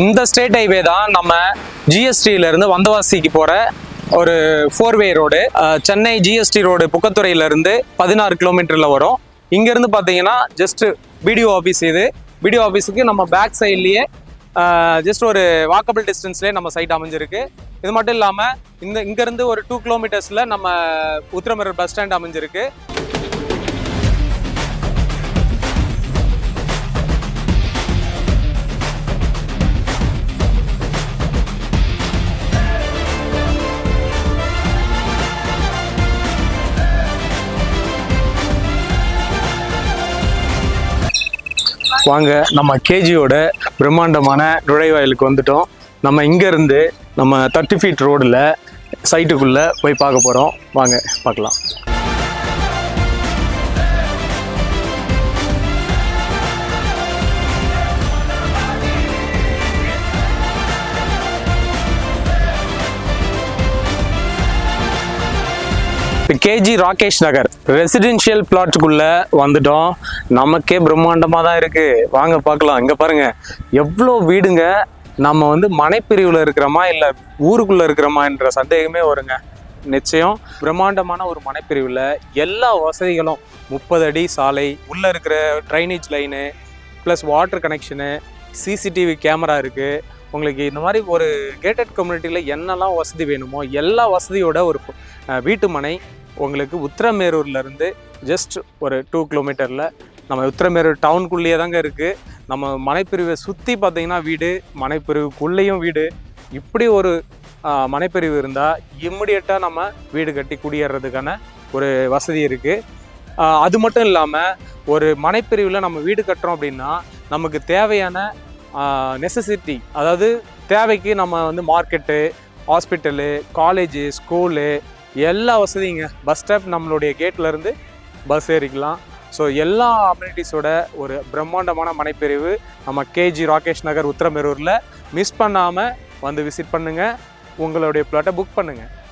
இந்த state highway தான் நம்ம ஜிஎஸ்டியில இருந்து வந்தவாசிக்கு போற ஒரு 4-வே ரோடு. சென்னை ஜிஎஸ்டி ரோடு புக்கத்துறையில இருந்து 16 கிலோமீட்டர்ல வரும். இங்க இருந்து பாத்தீங்கன்னா ஜஸ்ட் பிடிஓ ஆஃபீஸ் இது. பிடிஓ ஆஃபீஸுக்கு நம்ம பேக் சைட்லயே ஜஸ்ட் ஒரு வாக்கபிள் டிஸ்டன்ஸ்லேயே நம்ம சைட் அமைஞ்சிருக்கு. இது மட்டும் இல்லாமல் இங்கேருந்து ஒரு 2 கிலோமீட்டர்ஸில் நம்ம உத்திரமேரூர் பஸ் ஸ்டாண்ட் அமைஞ்சிருக்கு. வாங்க, நம்ம கேஜியோட பிரம்மாண்டமான நுழைவாயிலுக்கு வந்துட்டோம். நம்ம இங்கேருந்து நம்ம 30 ஃபீட் ரோடில் சைட்டுக்குள்ளே போய் பார்க்க போகிறோம். வாங்க பார்க்கலாம். கேஜி ராகேஷ் நகர் ரெசிடென்ஷியல் பிளாட்டுக்குள்ள வந்துட்டோம். நமக்கே பிரம்மாண்டமாக தான் இருக்கு. வாங்க பார்க்கலாம். இங்கே பாருங்க எவ்வளோ வீடுங்க. நம்ம மனைப்பிரிவில் இருக்கிறோமா இல்லை ஊருக்குள்ள இருக்கிறோமா என்ற சந்தேகமே வருங்க. நிச்சயம் பிரம்மாண்டமான ஒரு மனைப்பிரிவில் எல்லா வசதிகளும் 30 அடி சாலை, உள்ளே இருக்கிற drainage line plus water connection, CCTV camera இருக்குது. உங்களுக்கு இந்த மாதிரி ஒரு கேட்டட் கம்யூனிட்டியில் என்னெல்லாம் வசதி வேணுமோ எல்லா வசதியோட ஒரு வீட்டு மனை உங்களுக்கு உத்திரமேரூர்லேருந்து ஜஸ்ட் ஒரு 2 கிலோமீட்டரில் நம்ம உத்திரமேரூர் டவுனுக்குள்ளேயே தாங்க இருக்குது. நம்ம மனைப்பிரிவை சுற்றி பார்த்திங்கன்னா வீடு, மனைப்பிரிவுக்குள்ளேயும் வீடு. இப்படி ஒரு மனைப்பிரிவு இருந்தால் இம்மிடியட்டாக நம்ம வீடு கட்டி குடியேறதுக்கான ஒரு வசதி இருக்குது. அது மட்டும் இல்லாமல் ஒரு மனைப்பிரிவில் நம்ம வீடு கட்டுறோம் அப்படின்னா நமக்கு தேவையான நெசசிட்டி, அதாவது தேவைக்கு நம்ம மார்க்கெட்டு, ஹாஸ்பிட்டலு, காலேஜு, ஸ்கூலு எல்லா வசதிங்க. பஸ் ஸ்டாப் நம்மளுடைய கேட்லேருந்து பஸ் ஏறிக்கலாம். ஸோ எல்லா அம்யூனிட்டிஸோட ஒரு பிரம்மாண்டமான மனைப்பிரிவு நம்ம கேஜி ராகேஷ் நகர் உத்திரமேரூரில். மிஸ் பண்ணாமல் விசிட் பண்ணுங்கள். உங்களுடைய பிளாட்டை புக் பண்ணுங்கள்.